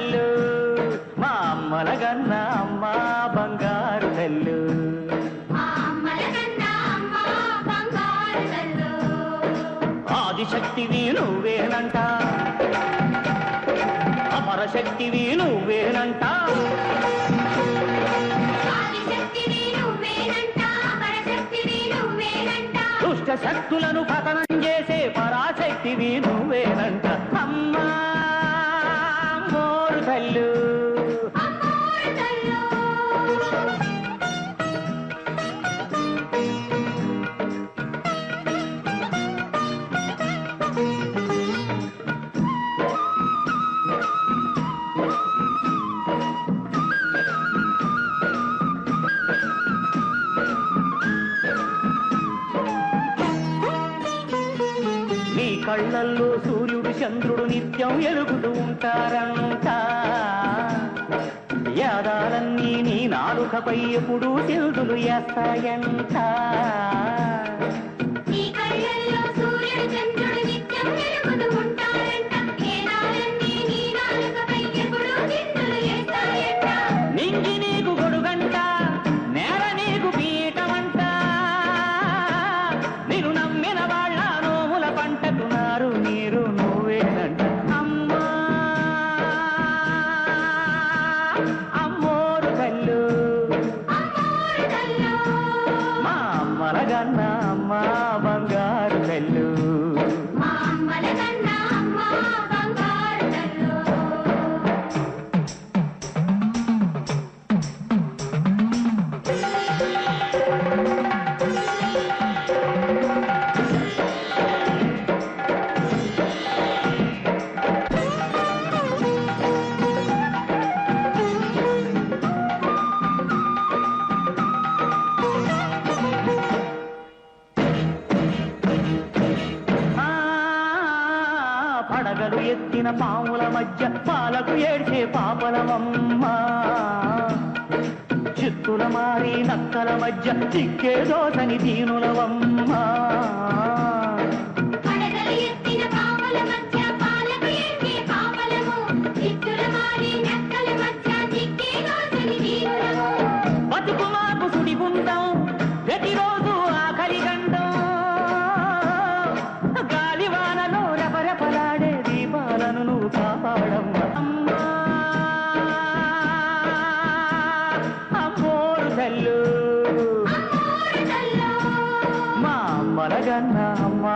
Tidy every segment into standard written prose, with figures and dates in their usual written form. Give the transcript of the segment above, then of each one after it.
తల్లు మా అమ్మల కన్నా అమ్మ బంగారు తల్లు ఆదిశక్తివి నువ్వేనంట అపరశక్తివి నువ్వేనంట దుష్ట శక్తులను పతనం చేసే పరాశక్తివి నువ్వేనంట అమ్మా మోరు తల్లు కళ్ళల్లో సూర్యుడు చంద్రుడు నిత్యం ఎలుగుతూ ఉంటారంట యాదాలన్నీ నీ నాలుకపై ఎప్పుడు చిల్దులు వేస్తాయంట నింగి నీకు గొడుగంట నేల నీకు పీఠమంట నిన్ను నమ్మిన వాళ్ళ నోముల పంటకున్నారు నీరు నువ్వేనంట అమ్మా అమ్మోరు తల్లు మా అమ్మల కన్నా అమ్మ బంగారు తల్లు పడగలు ఎత్తిన పాముల మధ్య పాలకు ఏడ్చే పాపలమమ్మ చిత్తుల మారి నక్కల మధ్య చిక్కే దోసని దీనులవమ్మ బతుకు మాకు సుడిగుండం ప్రతిరోజు ఆఖరి గండం గాలివానలో రెపరెపలాడే దీపాలను నువ్వు కాపాడమ్మ అమ్మా అమ్మోరు తల్లు మా అమ్మల కన్నా అమ్మ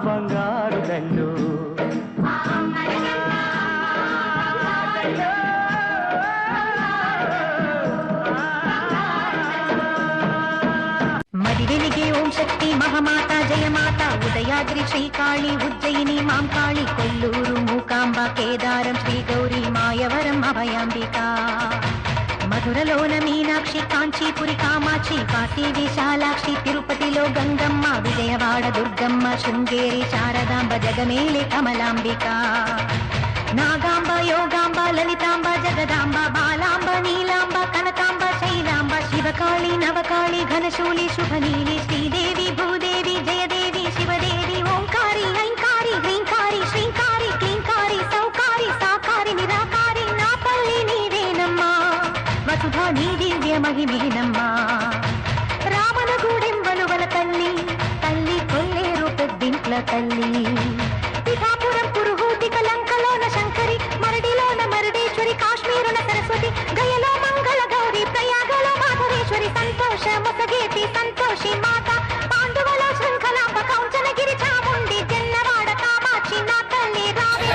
బంగారు తల్లు మదివెలిగే ఓం శక్తి మహామాత జయమాత ఉదయాద్రి శ్రీకాళి ఉజ్జయిని మాంకాళి కొల్లూరు మూకాంబ కేదారం శ్రీగౌరి మాయవరం అభయాంబిక మధురలోన మీనాక్షి కాంచీపురి కామాక్షి కాశీ విశాలాక్షి తిరుపతిలో గంగమ్మ విజయవాడ దుర్గమ్మ శృంగేరి శారదాంబ జగమేలి కమలాంబిక నాగాంబ యోగాంబ లలితాంబ జగదాంబ బాలాంబ నీలాంబ కనకాంబ శైలాంబ శివకాళి నవకాళి ఘనశూలి శుభనీలి శ్రీదేవి భూదేవి జయదేవి శివదేవి ఓంకారి ఐంకారి హ్రీంకారి శ్రీంకారి క్లీంకారి సౌకారి సాకారి నిరాకారి నా తల్లి నీవేనమ్మా వసుధా నీ దివ్య మహిమేనమ్మా రామన గూడెంబలువల తల్లి తల్లి కొల్లేరు పెద్దింట్ల తల్లి పిఠాపురం పురుహూతి కలంకలోన శంకరి మరడిలోన మరుడేశ్వరి కాశ్మీరున సరస్వతి గయలో మంగళ గౌరి ప్రయాగలో మాధవేశ్వరి సంతోష ముసగేటి సంతోషి మాత పాండువలో శృంఖలాంబ కౌంచనగిరి చాముండి జన్నవాడ కామాక్షి నా తల్లి రావే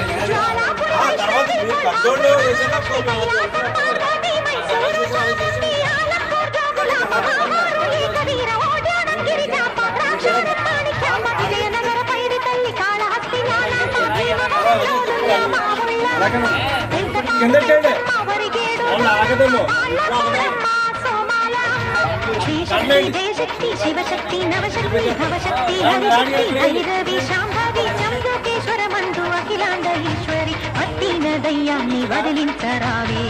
జయశక్తి శివశక్తి నవశక్తి భవశక్తి హరిశక్తి భైరవి శాంభవి శంభోకేశ్వర మందు అఖిలాండ ఈశ్వరి అత్తిన దయ్యాన్ని వదిలించరావే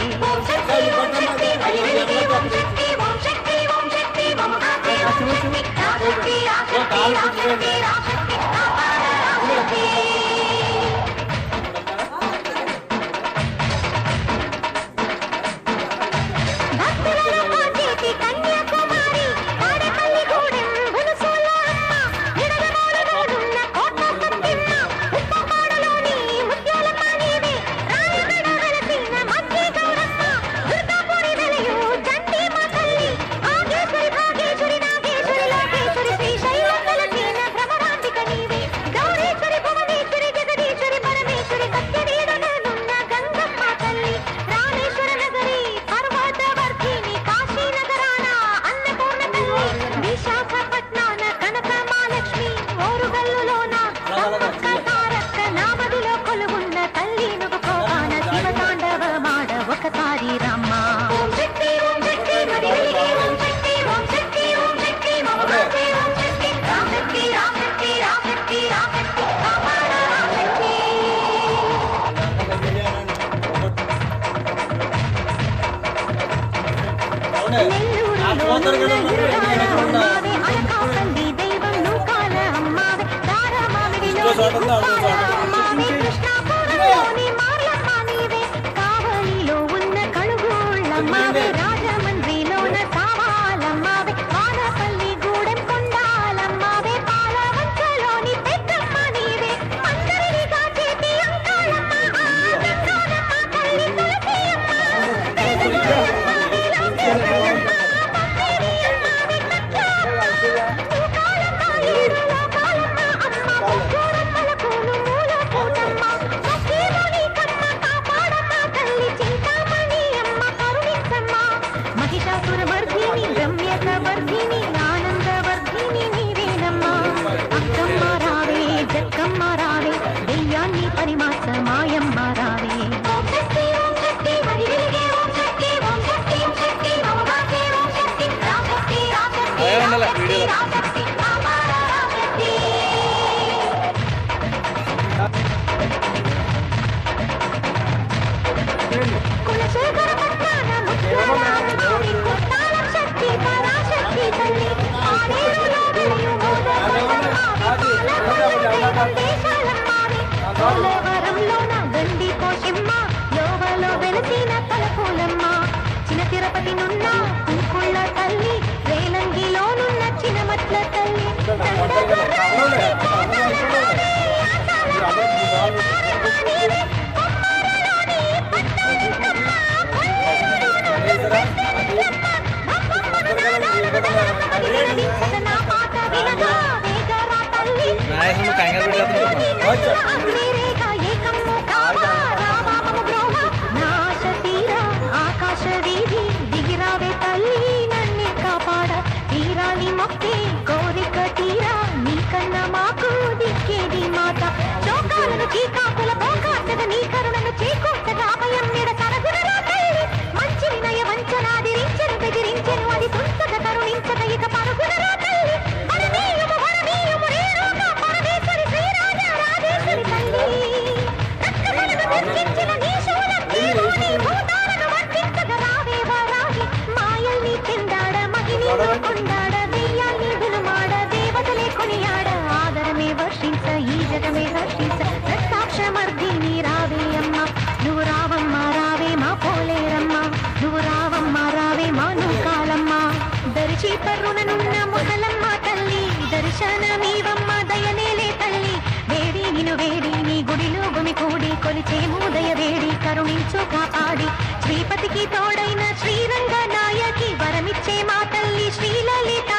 అనకాపల్లి దైవం నూకాల అమ్మావే దారమామిడిలో అమ్మావే కృష్ణాపురంలోని మార్లమ్మ నీవే కావలిలో ఉన్న కడుగోళ్ళమ్మావే రాజమండ్రిలోన సావాలమ్మావే వానపల్లి గూడెం కొండాలమ్మావే పాలవంచలోని పెద్దమ్మ నీవే అందరిని కాచేటి అంకాళమ్మ గంగానమ్మ తల్లి తులసియమ్మ మహిషాసురవర్ధిని రమ్యకవర్ధిని ఆనందవర్ధిని నీవేనమ్మా అక్కమ్మ రావే జక్కమ్మ రావే దెయ్యాన్ని పరిమాస మాయమ్మ రావే ఓం శక్తి మరి వెలిగే ఓం శక్తి ఓం భాగ్య ఓం శక్తి రాశక్తి రాశక్తి రాశక్తి అమర రాశక్తి కులశేఖర పట్టాన ముత్యాలమ్మావి కొట్టాల శక్తి పరాశక్తి తల్లి ఆరేరులో వెలియు మోదకొండమ్మావి పాలకొండ దేశాలమ్మావి పోలవరంలోన గండి పోషమ్మ లోవలో వెలసిన తలపూలమ్మ చిన్న తిరుపతి నున్న కుంకుళ్ళ తల్లి రేలంగిలోనున్న చిన్నమట్ల తల్లి దండగుర్రాలోని కోటలమ్మావి ఆశాలమ్మావి మారమ్మ నీవే కొమ్మరలోని పట్టణింకమ్మ కొల్లేరులోను నిస్సందేశమ్మ అమ్మమ్మను నాదాలను దానమ్మని వినవించక నా పాట వినగా వేగరా తల్లి అగ్నిరేఖ ఏకమ్ము కావా రామామము బ్రోహ నాశ తీర ఆకాశ వీధి దిగిరావే తల్లి నన్నే కాపాడ తీరాని మొక్కే కోరిక తీరా నీకన్నా మాకు దిక్కేది మాత శోకాలను చీకాకుల పోకాటగ నీ కరుణను చేకూర్చగా అభయం నిడ సరగుణరా తల్లి మంచి వినయ వంచనాదిరించెను బెదిరించెను అది తుంచగ కరుణించగ ఇక పరుగునరా తల్లి వరమీయుము రేణుక పరమేశ్వరి శ్రీరాజ రాజేశ్వరి తల్లి రక్తమనను దుర్గించిన నీ శూలం నీలోని భూతాలను వర్తించగ రావే వరాగి మాయల్ని చెందాడ మహిళలో కొండాడ దెయ్యాన్ని దులుమాడ దేవతలే కొనియాడ ఆదరమే వర్షించ ఈ జగమే హర్షించ రక్తాక్షమర్ధిని రావే అమ్మ నువ్వు రావమ్మ రావే మా పోలేరమ్మ నువ్వు రావమ్మ రావే మా నూకాలమ్మ దరిచి పర్రుననున్న మొదలమ్మ తల్లి దర్శనమీవమ్మ దయనేలే తల్లి వేడి నిను వేడి నీ గుడిలో గుమి కూడి కొలిచే మూదయ వేడి కరుణించు కాపాడి శ్రీపతికి తోడైన శ్రీరంగ నాయకి వరమిచ్చే మా తల్లి శ్రీలలిత